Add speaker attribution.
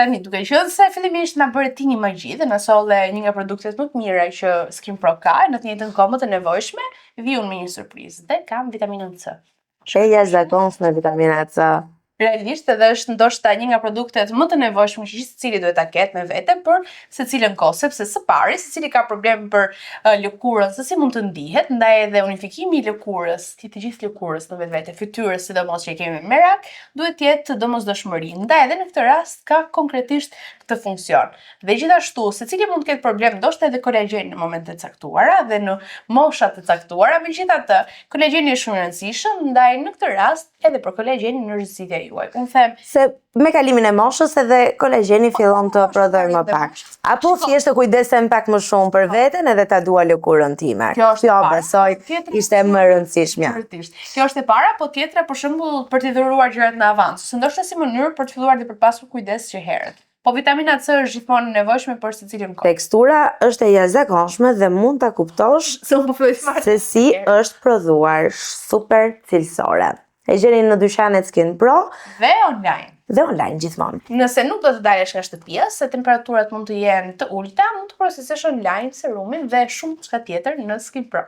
Speaker 1: tani, duke qenë se fillimisht na bëre ti një magji dhe na solle një nga produktet më të mira që Skin Pro ka, në të njëjtën kohë më të nevojshme, vi unë me një surprizë dhe kam vitaminën C.
Speaker 2: E jashtëzakonshme vitamina C.
Speaker 1: Realisht edhe është ndoshta një nga produktet më të nevojshme që secili duhet ta ketë me vete për secilën kohë, sepse së pari secili ka problem për lëkurën, se si mund të ndihet, ndaj edhe unifikimi i lëkurës, të gjithë lëkurës në vetvete, fytyrës sidomos që i kemi me rak, duhet të jetë domosdoshmëri. Ndaj edhe në këtë rast ka konkretisht këtë funksion. Dhe gjithashtu, secili mund të ketë problem ndoshta edhe kolagjeni në momente të caktuara dhe në mosha të caktuara, megjithatë, kolagjeni është shumë i rëndësishëm, ndaj në këtë rast edhe për kolagjenin në rrezikë juaj. Unë them
Speaker 2: se me kalimin e moshës edhe kolagjeni fillon të prodhojë më pak. Apo thjesht të kujdesem pak më shumë për veten edhe ta dua lëkurën time.
Speaker 1: Kjo
Speaker 2: besoj ishte më e rëndësishmja.
Speaker 1: Kjo është e para, po tjetra për shembull për t'i dhuruar gjërat në avans, ose ndoshta si mënyrë për të filluar dhe për pasur kujdes që herët. Po vitamina C është gjithmonë nevojshme për secilin kohë.
Speaker 2: Tekstura është e jashtëzakonshme dhe mund ta kuptosh se si është prodhuar super cilësore. E gjeni në dyqanet Skin Pro
Speaker 1: dhe online.
Speaker 2: Dhe online gjithmonë.
Speaker 1: Nëse nuk do të dalësh nga shtëpia, se temperaturat mund të jenë të ulta, mund të procesosh online serumin dhe shumë çka tjetër në Skin Pro.